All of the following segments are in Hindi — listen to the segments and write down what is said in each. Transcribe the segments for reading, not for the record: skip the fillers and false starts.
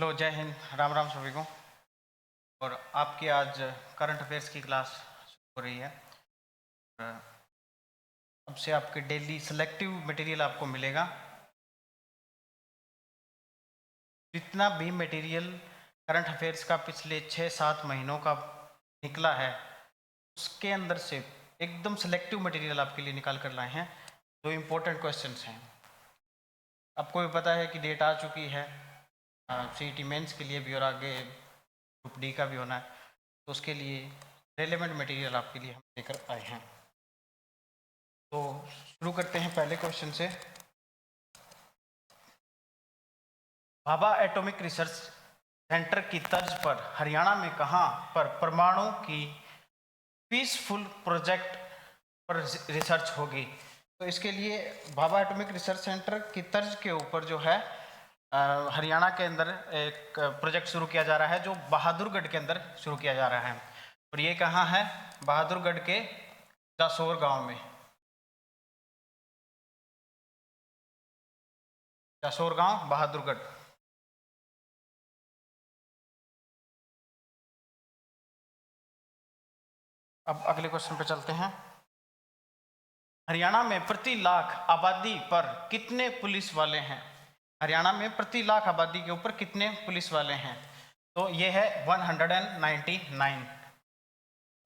हेलो, जय हिंद, राम राम सभी को। और आपकी आज करंट अफेयर्स की क्लास शुरू हो रही है। और अब से आपके डेली सिलेक्टिव मटेरियल आपको मिलेगा। जितना भी मटेरियल करंट अफेयर्स का पिछले 6-7 महीनों का निकला है, उसके अंदर से एकदम सिलेक्टिव मटेरियल आपके लिए निकाल कर लाए हैं। जो इम्पोर्टेंट क्वेश्चंस हैं, आपको भी पता है कि डेट आ चुकी है सीईटी मेंस के लिए भी, और आगे ग्रुप डी का भी होना है, तो उसके लिए रेलेवेंट मटेरियल आपके लिए हम लेकर आए हैं। तो शुरू करते हैं पहले क्वेश्चन से। भाभा एटॉमिक रिसर्च सेंटर की तर्ज पर हरियाणा में कहां पर परमाणु की पीसफुल प्रोजेक्ट पर रिसर्च होगी? तो इसके लिए भाभा एटॉमिक रिसर्च सेंटर की तर्ज के ऊपर जो है हरियाणा के अंदर एक प्रोजेक्ट शुरू किया जा रहा है, जो बहादुरगढ़ के अंदर शुरू किया जा रहा है। और ये कहाँ है? बहादुरगढ़ के जासोर गांव में। जासोर गांव, बहादुरगढ़। अब अगले क्वेश्चन पे चलते हैं। हरियाणा में प्रति लाख आबादी पर कितने पुलिस वाले हैं? हरियाणा में प्रति लाख आबादी के ऊपर कितने पुलिस वाले हैं? तो ये है 199,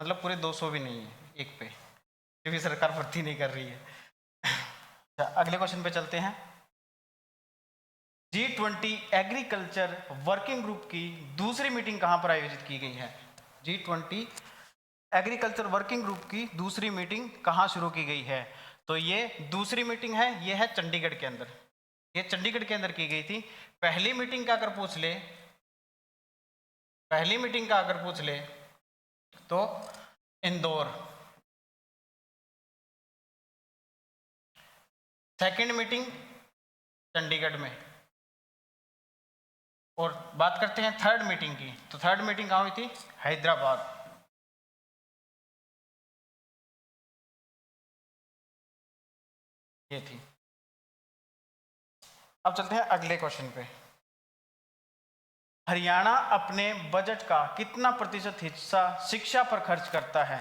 मतलब पूरे 200 भी नहीं है एक पे, क्योंकि सरकार भर्ती नहीं कर रही है। अच्छा, अगले क्वेश्चन पे चलते हैं। G20 एग्रीकल्चर वर्किंग ग्रुप की दूसरी मीटिंग कहां पर आयोजित की गई है? G20 एग्रीकल्चर वर्किंग ग्रुप की दूसरी मीटिंग कहां शुरू की गई है? तो ये दूसरी मीटिंग है, ये है चंडीगढ़ के अंदर। ये चंडीगढ़ के अंदर की गई थी। पहली मीटिंग का अगर पूछ ले, पहली मीटिंग का अगर पूछ ले तो इंदौर। सेकंड मीटिंग चंडीगढ़ में। और बात करते हैं थर्ड मीटिंग की, तो थर्ड मीटिंग कहां हुई थी? हैदराबाद। ये थी। अब चलते हैं अगले क्वेश्चन पे। हरियाणा अपने बजट का कितना प्रतिशत हिस्सा शिक्षा पर खर्च करता है?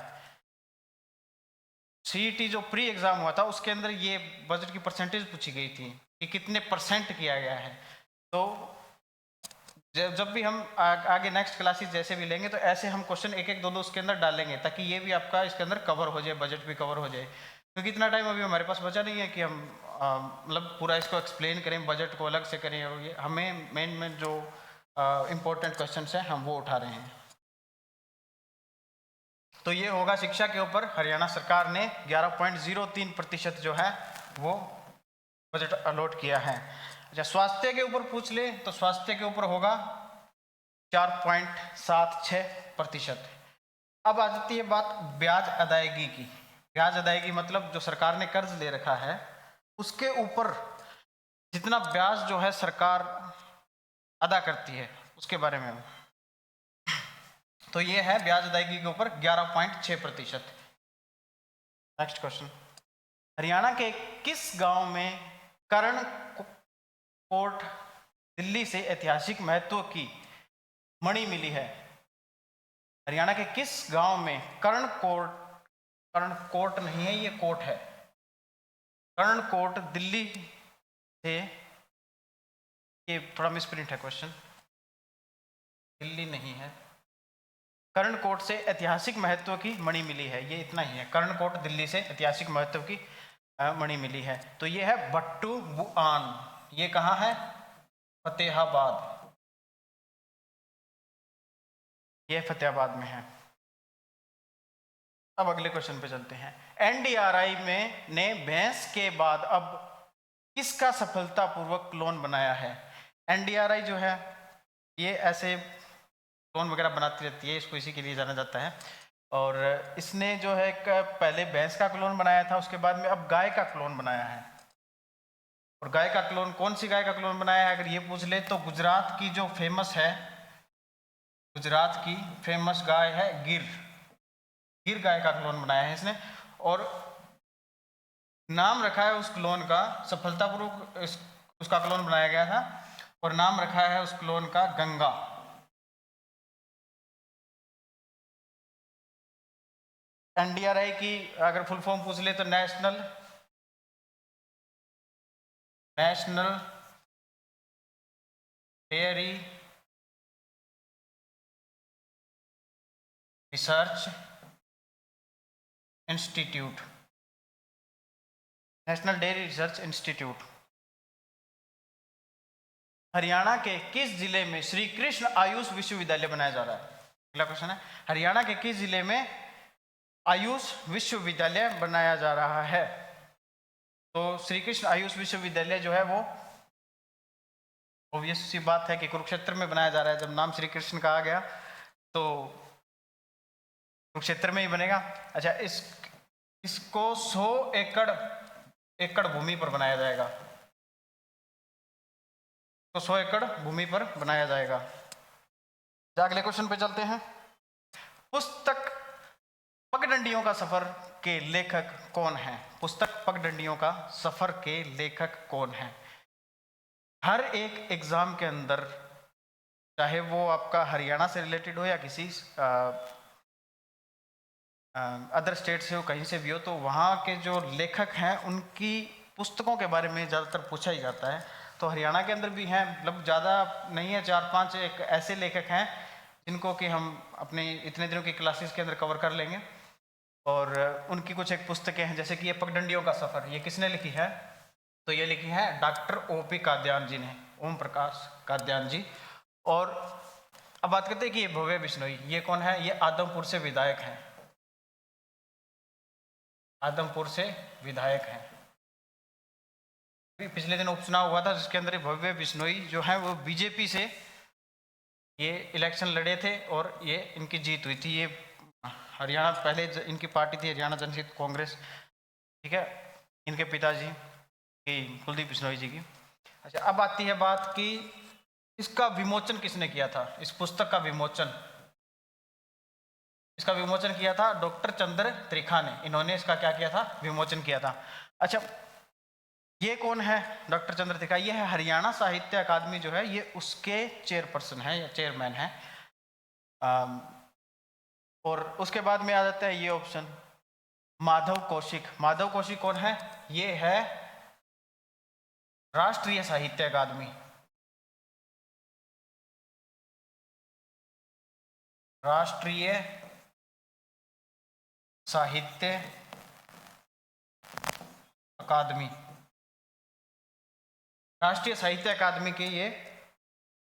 सीईटी जो प्री एग्जाम हुआ था उसके अंदर ये बजट की परसेंटेज पूछी गई थी कि कितने परसेंट किया गया है। तो जब भी हम आगे नेक्स्ट क्लासेस जैसे भी लेंगे, तो ऐसे हम क्वेश्चन एक एक दो उसके अंदर डालेंगे, ताकि ये भी आपका इसके अंदर कवर हो जाए, बजट भी कवर हो जाए। क्योंकि इतना टाइम अभी हमारे पास बचा नहीं है कि हम मतलब पूरा इसको एक्सप्लेन करें, बजट को अलग से करें। और ये हमें मेन जो इम्पोर्टेंट क्वेश्चन है हम वो उठा रहे हैं। तो ये होगा शिक्षा के ऊपर हरियाणा सरकार ने 11.03% जो है वो बजट अलॉट किया है। अच्छा, स्वास्थ्य के ऊपर पूछ ले तो स्वास्थ्य के ऊपर होगा 4.76%। अब आ जाती है बात ब्याज अदायगी की। ब्याज अदायगी मतलब जो सरकार ने कर्ज ले रखा है उसके ऊपर जितना ब्याज जो है सरकार अदा करती है उसके बारे में। तो ये है ब्याज अदायगी के ऊपर 11.6%। Next question. हरियाणा के किस गांव में कर्ण कोट दिल्ली से ऐतिहासिक महत्व की मणि मिली है? हरियाणा के किस गांव में कर्ण कोट नहीं है, ये कोट है। कर्ण कोट दिल्ली से, ये थोड़ा मिसप्रिंट है क्वेश्चन, दिल्ली नहीं है। कर्णकोट से ऐतिहासिक महत्व की मणि मिली है, ये इतना ही है। कर्णकोट दिल्ली से ऐतिहासिक महत्व की मणि मिली है। तो ये है भट्टू बुआन। ये कहाँ है? फतेहाबाद। ये फतेहाबाद में है। अब अगले क्वेश्चन पे चलते हैं। एनडीआरआई में ने भैंस के बाद अब किसका सफलतापूर्वक क्लोन बनाया है? एनडीआरआई जो है ये ऐसे क्लोन वगैरह बनाती रहती है, इसको इसी के लिए जाना जाता है। और इसने जो है पहले भैंस का क्लोन बनाया था, उसके बाद में अब गाय का क्लोन बनाया है। और गाय का क्लोन, कौन सी गाय का क्लोन बनाया है अगर ये पूछ ले तो गुजरात की जो फेमस है, गुजरात की फेमस गाय है गिर। गिर गाय का क्लोन बनाया है इसने। और नाम रखा है उस क्लोन का, सफलतापूर्वक उसका क्लोन बनाया गया था, और नाम रखा है उस क्लोन का गंगा। एनडीआरआई की अगर फुल फॉर्म पूछ ले तो national dairy research institute, national dairy research institute. Haryana के किस जिले में श्री कृष्ण आयुष विश्वविद्यालय बनाया जा रहा है? अगला क्वेश्चन है, हरियाणा के किस जिले में आयुष विश्वविद्यालय बनाया जा रहा है? तो श्री कृष्ण आयुष विश्वविद्यालय जो है वो ऑब्वियस सी बात है कि कुरुक्षेत्र में बनाया जा रहा है। जब नाम श्री कृष्ण का आ गया तो कुरुक्षेत्र में ही बनेगा। अच्छा, इसको 100 एकड़ भूमि पर बनाया जाएगा, तो 100 एकड़ भूमि पर बनाया जाएगा। अगले क्वेश्चन पे चलते हैं। पुस्तक पगडंडियों का सफर के लेखक कौन है? पुस्तक पगडंडियों का सफर के लेखक कौन है? हर एक एग्जाम के अंदर, चाहे वो आपका हरियाणा से रिलेटेड हो या किसी अदर स्टेट से हो, कहीं से भी हो, तो वहाँ के जो लेखक हैं उनकी पुस्तकों के बारे में ज़्यादातर पूछा ही जाता है। तो हरियाणा के अंदर भी हैं, मतलब ज़्यादा नहीं है, 4-5 एक ऐसे लेखक हैं जिनको कि हम अपने इतने दिनों की क्लासेस के अंदर कवर कर लेंगे। और उनकी कुछ एक पुस्तकें हैं, जैसे कि ये पगडंडियों का सफ़र, ये किसने लिखी है? तो ये लिखी है डॉक्टर O.P. काद्यान जी ने, ओम प्रकाश काद्यान जी। और अब बात करते हैं कि ये भव्य बिश्नोई, ये कौन है? ये आदमपुर से विधायक हैं, आदमपुर से विधायक हैं। पिछले दिन उपचुनाव हुआ था जिसके अंदर भव्य बिश्नोई जो है वो बीजेपी से ये इलेक्शन लड़े थे और ये इनकी जीत हुई थी। ये हरियाणा, पहले इनकी पार्टी थी हरियाणा जनहित कांग्रेस, ठीक है, इनके पिताजी की कुलदीप बिश्नोई जी की। अच्छा, अब आती है बात कि इसका विमोचन किसने किया था? इस पुस्तक का विमोचन, इसका विमोचन किया था डॉक्टर चंद्र त्रिखा ने। इन्होंने इसका क्या किया था? विमोचन किया था। अच्छा, ये कौन है डॉक्टर चंद्र त्रिखा? ये है हरियाणा साहित्य अकादमी जो है, ये उसके चेयरपर्सन है या चेयरमैन है। और उसके बाद में आ जाता है ये ऑप्शन, माधव कौशिक। माधव कौशिक कौन है? ये है राष्ट्रीय साहित्य अकादमी, राष्ट्रीय साहित्य अकादमी, राष्ट्रीय साहित्य अकादमी के ये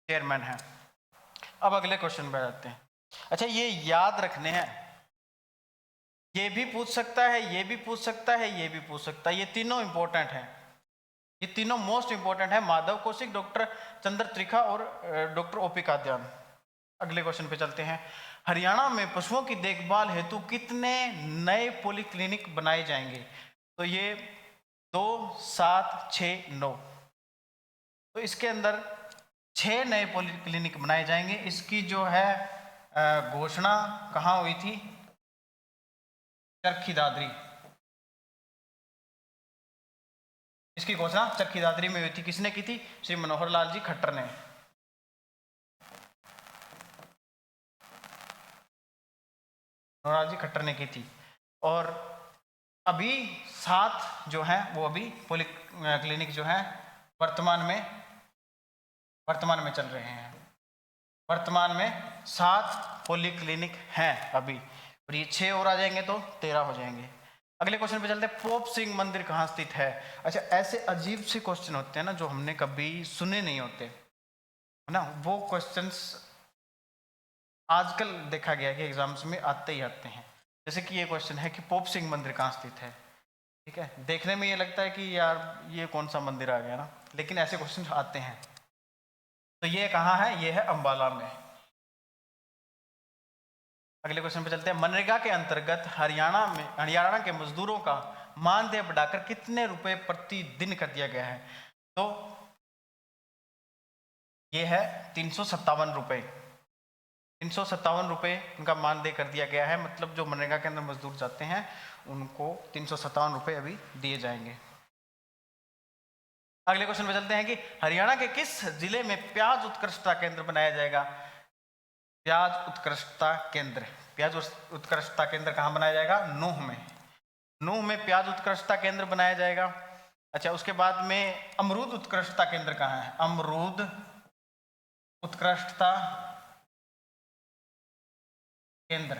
चेयरमैन हैं। अब अगले क्वेश्चन पे जाते हैं। अच्छा, ये याद रखने हैं, ये भी पूछ सकता है, ये भी पूछ सकता है, ये भी पूछ सकता है, ये तीनों इंपॉर्टेंट हैं, ये तीनों मोस्ट इंपॉर्टेंट है, माधव कौशिक, डॉक्टर चंद्र त्रिखा और डॉक्टर O.P. काद्यान। अगले क्वेश्चन पे चलते हैं। हरियाणा में पशुओं की देखभाल हेतु कितने नए पॉलीक्लिनिक बनाए जाएंगे? तो ये 2, 7, 6, 9। तो इसके अंदर 6 नए पॉलीक्लिनिक बनाए जाएंगे। इसकी जो है घोषणा कहाँ हुई थी? चरखी दादरी। इसकी घोषणा चरखी दादरी में हुई थी। किसने की थी? श्री मनोहर लाल जी खट्टर ने। मनोहर लाल जी खट्टर ने की थी। और अभी 7 जो है वो अभी पॉलीक्लिनिक जो है वर्तमान में चल रहे हैं। वर्तमान में 7 पॉलीक्लिनिक हैं अभी, और ये 6 और आ जाएंगे तो 13 हो जाएंगे। अगले क्वेश्चन पे चलते हैं। पोप सिंह मंदिर कहाँ स्थित है? अच्छा, ऐसे अजीब से क्वेश्चन होते हैं ना जो हमने कभी सुने नहीं होते, है ना, वो क्वेश्चंस आजकल देखा गया कि एग्जाम्स में आते ही आते हैं। जैसे कि ये क्वेश्चन है कि पोप सिंह मंदिर कहाँ स्थित है। ठीक है, देखने में ये लगता है कि यार ये कौन सा मंदिर आ गया ना, लेकिन ऐसे क्वेश्चन आते हैं। तो ये कहाँ है? ये है अंबाला में। अगले क्वेश्चन पे चलते हैं। मनरेगा के अंतर्गत हरियाणा के मजदूरों का मानदेय बढ़ाकर कितने रुपए प्रति दिन कर दिया गया है? तो ये है 357 रुपए। 357 रुपये उनका मानदेय कर दिया गया है। मतलब जो मनरेगा के अंदर मजदूर जाते हैं उनको 357 रुपये अभी दिए जाएंगे। अगले क्वेश्चन पे चलते हैं कि हरियाणा के किस जिले में प्याज उत्कृष्टता केंद्र बनाया जाएगा? प्याज उत्कृष्टता केंद्र, प्याज उत्कृष्टता केंद्र कहाँ बनाया जाएगा? नूंह में। नूंह में प्याज उत्कृष्टता केंद्र बनाया जाएगा। अच्छा, उसके बाद में अमरूद उत्कृष्टता केंद्र कहाँ है? अमरूद उत्कृष्टता केंद्र,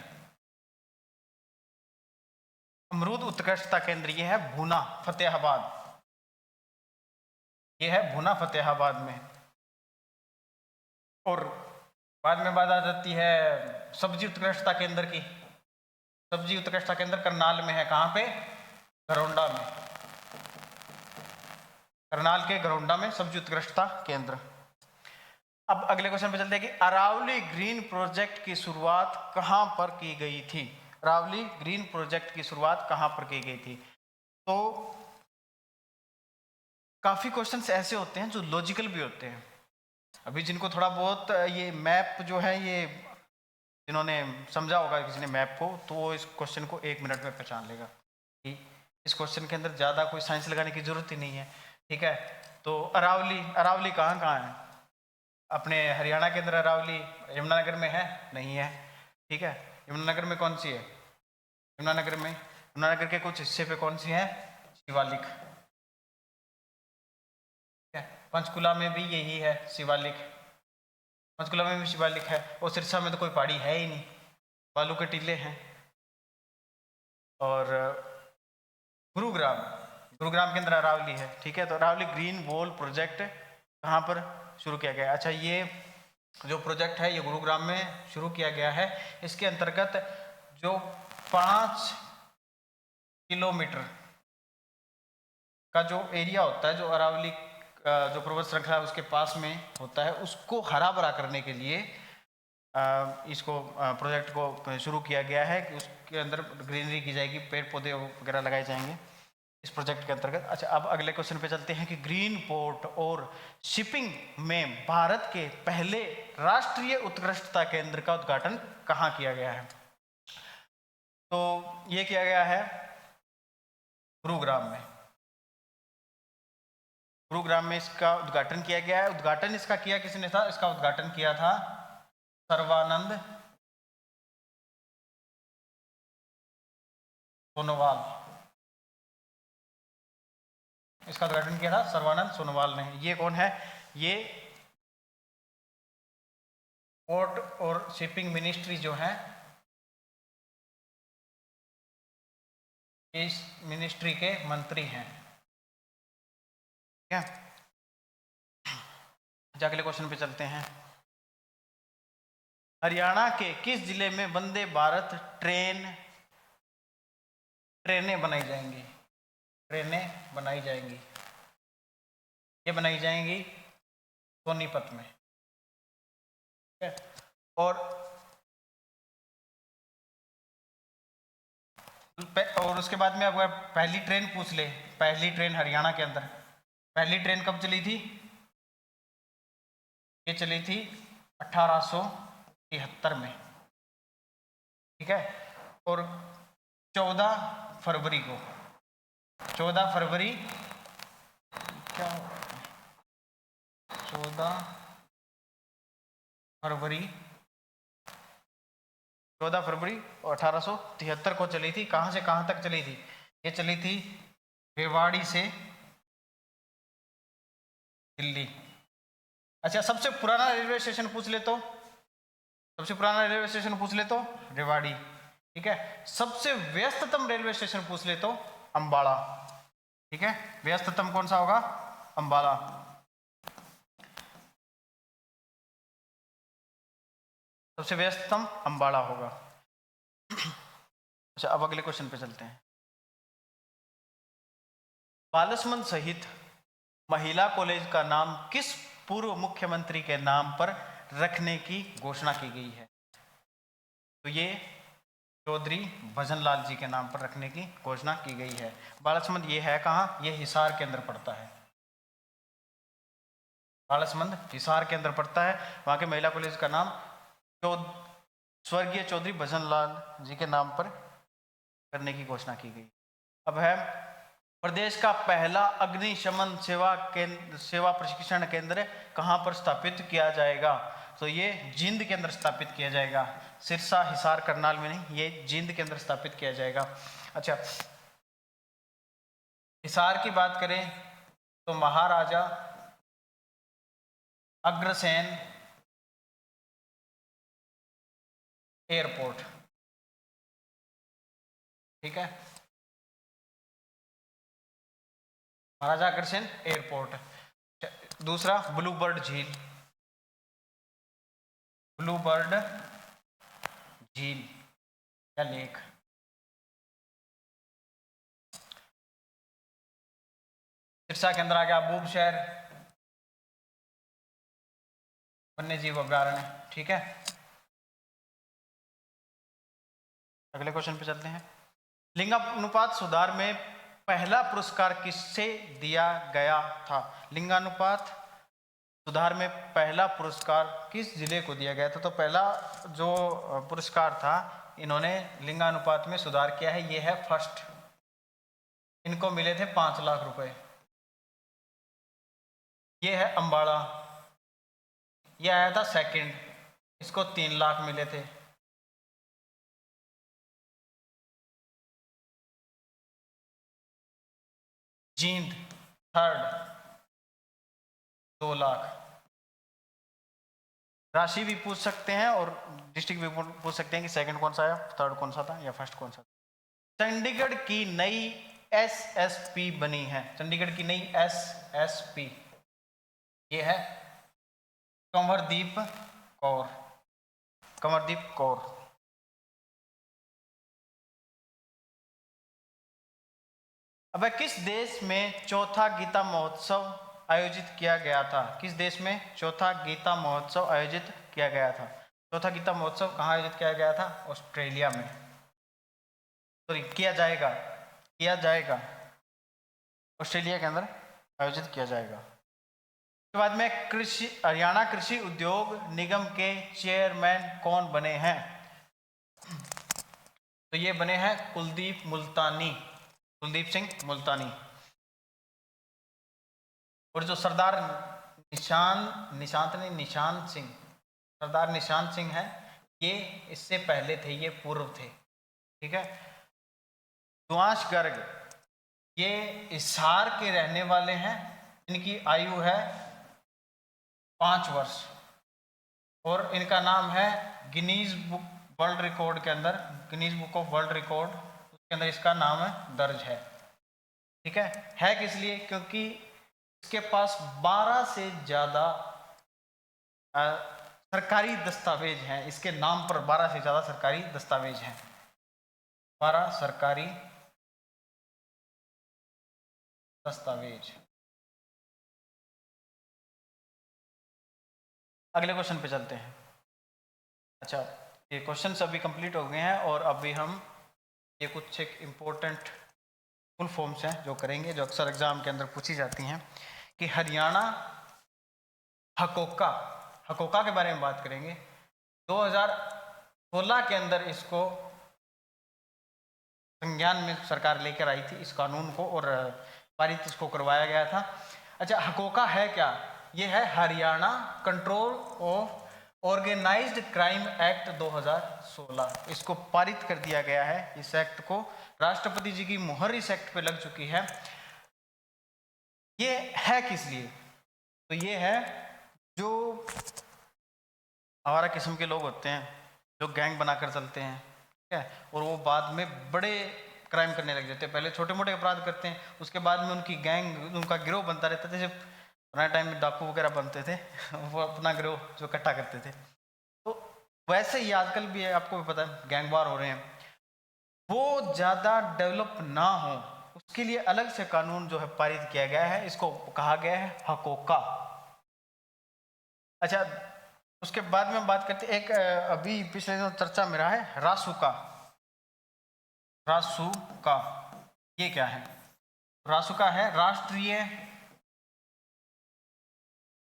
अमरूद उत्कृष्टता केंद्र ये है भूना फतेहाबाद, ये है भूना फतेहाबाद में। और बाद में बात आ जाती है सब्जी उत्कृष्टता केंद्र की। सब्जी उत्कृष्टता केंद्र करनाल में है। कहाँ पे? घरौंडा में। करनाल के घरौंडा में सब्जी उत्कृष्टता केंद्र। अब अगले क्वेश्चन पे चलते हैं कि अरावली ग्रीन प्रोजेक्ट की शुरुआत कहां पर की गई थी? अरावली ग्रीन प्रोजेक्ट की शुरुआत कहां पर की गई थी? तो काफी क्वेश्चंस ऐसे होते हैं जो लॉजिकल भी होते हैं। अभी जिनको थोड़ा बहुत ये मैप जो है, ये जिन्होंने समझा होगा किसी ने मैप को, तो वो इस क्वेश्चन को 1 मिनट में पहचान लेगा कि इस क्वेश्चन के अंदर ज़्यादा कोई साइंस लगाने की जरूरत ही नहीं है। ठीक है, तो अरावली, अरावली कहाँ कहाँ है? अपने हरियाणा के अंदर अरावली यमुनानगर में है? नहीं है। ठीक है, यमुनानगर में कौन सी है? यमुनानगर के कुछ हिस्से पे कौन सी है? शिवालिक। पंचकुला में भी यही है, शिवालिक। पंचकुला में भी शिवालिक है। और सिरसा में तो कोई पहाड़ी है ही नहीं, बालू के टीले हैं। और गुरुग्राम, गुरुग्राम के अंदर अरावली है। ठीक है, तो अरावली ग्रीन वॉल प्रोजेक्ट कहाँ पर शुरू किया गया? अच्छा, ये जो प्रोजेक्ट है ये गुरुग्राम में शुरू किया गया है। इसके अंतर्गत जो 5 किलोमीटर का जो एरिया होता है, जो अरावली जो पर्वत श्रृंखला उसके पास में होता है, उसको हरा भरा करने के लिए इसको प्रोजेक्ट को शुरू किया गया है कि उसके अंदर ग्रीनरी की जाएगी, पेड़ पौधे वगैरह लगाए जाएंगे इस प्रोजेक्ट के अंतर्गत। अच्छा, अब अगले क्वेश्चन पे चलते हैं कि ग्रीन पोर्ट और शिपिंग में भारत के पहले राष्ट्रीय उत्कृष्टता केंद्र का उद्घाटन कहाँ किया गया है? तो ये किया गया है गुरुग्राम में। गुरुग्राम में इसका उद्घाटन किया गया है। उद्घाटन इसका किया किसने था? इसका उद्घाटन किया था सर्बानंद सोनोवाल। इसका उद्घाटन किया था सर्बानंद सोनोवाल ने। ये कौन है? ये पोर्ट और शिपिंग मिनिस्ट्री जो है, इस मिनिस्ट्री के मंत्री हैं। ठीक है, अगले क्वेश्चन पे चलते हैं। हरियाणा के किस जिले में वंदे भारत ट्रेनें बनाई जाएंगी? ट्रेनें बनाई जाएंगी, ये बनाई जाएंगी सोनीपत में। ठीक है, और उसके बाद में अगर पहली ट्रेन पूछ ले, पहली ट्रेन हरियाणा के अंदर पहली ट्रेन कब चली थी? ये चली थी 1873 में। ठीक है, और 14 फरवरी को, 14 फरवरी क्या, 14 फरवरी 1873 को चली थी। कहाँ से कहाँ तक चली थी? ये चली थी रेवाड़ी से दिल्ली। अच्छा, सबसे पुराना रेलवे स्टेशन पूछ ले तो, सबसे पुराना रेलवे स्टेशन पूछ ले तो रेवाड़ी। ठीक है, सबसे व्यस्ततम रेलवे स्टेशन पूछ ले तो अंबाला। ठीक है, व्यस्ततम कौन सा होगा? अंबाला। सबसे व्यस्ततम अंबाला होगा। अच्छा, अब अगले क्वेश्चन पे चलते हैं। बालसमंद सहित महिला कॉलेज का नाम किस पूर्व मुख्यमंत्री के नाम पर रखने की घोषणा की गई है? तो ये चौधरी भजनलाल जी के नाम पर रखने की घोषणा की गई है। बालसमंद ये है कहाँ? ये हिसार के अंदर पड़ता है। बालसमंद हिसार के अंदर पड़ता है। वहाँ के महिला कॉलेज का नाम स्वर्गीय चौधरी भजनलाल जी के नाम पर करने की घोषणा की गई। अब है प्रदेश का पहला अग्निशमन सेवा प्रशिक्षण केंद्र कहाँ पर स्थापित किया जाएगा? तो ये जींद के अंदर स्थापित किया जाएगा, सिरसा, हिसार, करनाल में नहीं, ये जींद के अंदर स्थापित किया जाएगा। अच्छा, हिसार की बात करें तो महाराजा अग्रसेन एयरपोर्ट, ठीक है, महाराजा अग्रसेन एयरपोर्ट। दूसरा ब्लूबर्ड झील, ब्लूबर्ड झील या लेक। सिरसा के अंदर आ गया बुबशहर वन्य जीव अभ्यारण्य, ठीक है। अगले क्वेश्चन पे चलते हैं। लिंगानुपात सुधार में पहला पुरस्कार किससे दिया गया था? लिंगानुपात सुधार में पहला पुरस्कार किस जिले को दिया गया था? तो पहला जो पुरस्कार था, इन्होंने लिंगानुपात में सुधार किया है, ये है फर्स्ट, इनको मिले थे 5 लाख रुपए। ये है अंबाला, ये आया था सेकंड, इसको 3 लाख मिले थे। जींद थर्ड, 2 लाख। राशि भी पूछ सकते हैं और डिस्ट्रिक्ट भी पूछ सकते हैं कि सेकंड कौन सा आया, थर्ड कौन सा था या फर्स्ट कौन सा था। चंडीगढ़ की नई एसएसपी बनी है, चंडीगढ़ की नई एसएसपी ये है कंवरदीप कौर, कंवरदीप कौर। अब किस देश में चौथा गीता महोत्सव आयोजित किया गया था? किस देश में चौथा गीता महोत्सव आयोजित किया गया था? चौथा गीता महोत्सव कहाँ आयोजित किया गया था? ऑस्ट्रेलिया में, सॉरी किया जाएगा ऑस्ट्रेलिया के अंदर आयोजित किया जाएगा। उसके बाद में हरियाणा कृषि उद्योग निगम के चेयरमैन कौन बने हैं? तो ये बने हैं कुलदीप सिंह मुल्तानी। और जो सरदार सरदार निशांत सिंह है, ये इससे पहले थे, ये पूर्व थे, ठीक है। दुआंश गर्ग ये हिसार के रहने वाले हैं, इनकी आयु है 5 वर्ष और इनका नाम है गिनीज बुक वर्ल्ड रिकॉर्ड के अंदर, Guinness book of world record, उसके अंदर इसका नाम दर्ज है, ठीक है किस लिए? क्योंकि इसके पास 12 से ज़्यादा सरकारी दस्तावेज हैं, इसके नाम पर 12 से ज़्यादा सरकारी दस्तावेज हैं, 12 सरकारी दस्तावेज। अगले क्वेश्चन पे चलते हैं। अच्छा, ये क्वेश्चंस अभी कंप्लीट हो गए हैं और अभी हम ये कुछ एक इम्पोर्टेंट फुल फॉर्म्स हैं जो करेंगे, जो अक्सर एग्जाम के अंदर पूछी जाती हैं, कि हरियाणा हकोका के बारे में बात करेंगे। 2016 के अंदर इसको संज्ञान में सरकार लेकर आई थी, इस कानून को, और पारित इसको करवाया गया था। अच्छा, हकोका है क्या? ये है Haryana control of organised crime act 2016, इसको पारित कर दिया गया है। इस एक्ट को राष्ट्रपति जी की मुहर इस एक्ट पे लग चुकी है। ये है किस लिए? तो ये है जो आवारा किस्म के लोग होते हैं, जो गैंग बनाकर चलते हैं, ठीक है, और वो बाद में बड़े क्राइम करने लग जाते हैं। पहले छोटे मोटे अपराध करते हैं, उसके बाद में उनकी गैंग, उनका गिरोह बनता रहता था। जैसे पुराने टाइम में डाकू वगैरह बनते थे वो अपना गिरोह जो इकट्ठा करते थे, तो वैसे ही आजकल भी है, आपको भी पता है गैंग वार हो रहे हैं। वो ज़्यादा डेवलप ना हो उसके लिए अलग से कानून जो है पारित किया गया है, इसको कहा गया है हकोका। अच्छा, उसके बाद में बात करते एक अभी पिछले दिनों चर्चा में रहा है रासुका। ये क्या है? रासुका है राष्ट्रीय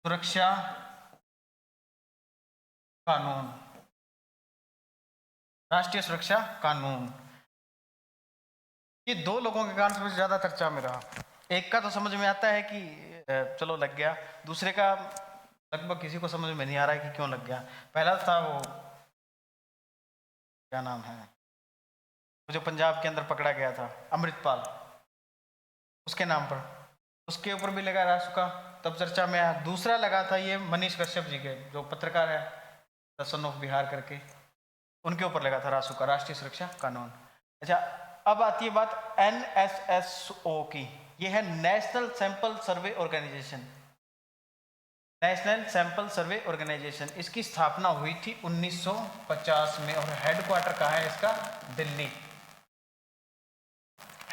सुरक्षा कानून, राष्ट्रीय सुरक्षा कानून। ये दो लोगों के कारण सबसे ज़्यादा चर्चा में रहा। एक का तो समझ में आता है कि चलो लग गया, दूसरे का लगभग किसी को समझ में नहीं आ रहा है कि क्यों लग गया। पहला था वो, क्या नाम है, जो पंजाब के अंदर पकड़ा गया था, अमृतपाल, उसके नाम पर, उसके ऊपर भी लगा रासुका, तब चर्चा में आया। दूसरा लगा था ये मनीष कश्यप जी के, जो पत्रकार है, द सन ऑफ बिहार करके, उनके ऊपर लगा था रासुका, राष्ट्रीय सुरक्षा कानून। अच्छा, अब आती है बात NSSO की। ये है national sample survey organisation. National sample survey organisation, इसकी स्थापना हुई थी 1950 में और हेडक्वार्टर कहाँ है इसका? दिल्ली।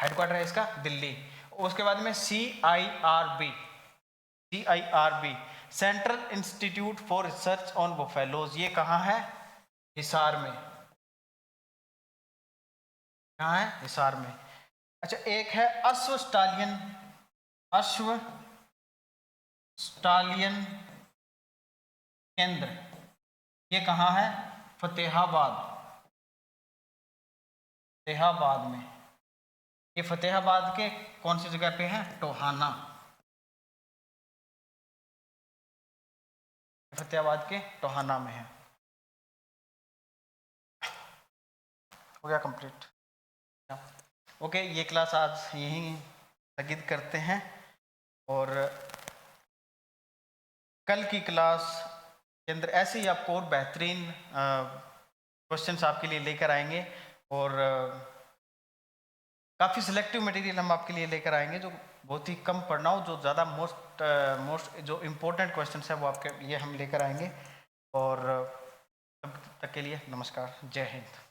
हेडक्वार्टर है इसका दिल्ली। उसके बाद में CIRB, central institute for research on buffaloes, ये कहाँ है? हिसार में। कहाँ है? हिसार में। अच्छा, एक है अश्व स्टालियन केंद्र, ये कहाँ है? फतेहाबाद में। ये फतेहाबाद के कौन सी जगह पे है? टोहाना। फतेहाबाद के टोहाना में है। हो गया कंप्लीट। ओके, ये क्लास आज यहीं स्थगित करते हैं और कल की क्लास के अंदर ऐसे ही आपको और बेहतरीन क्वेश्चंस आपके लिए लेकर आएंगे और काफ़ी सिलेक्टिव मटेरियल हम आपके लिए लेकर आएंगे, जो बहुत ही कम पढ़ना हो, जो ज़्यादा मोस्ट जो इम्पोर्टेंट क्वेश्चंस है वो आपके ये हम लेकर आएंगे। और तब तक के लिए नमस्कार, जय हिंद।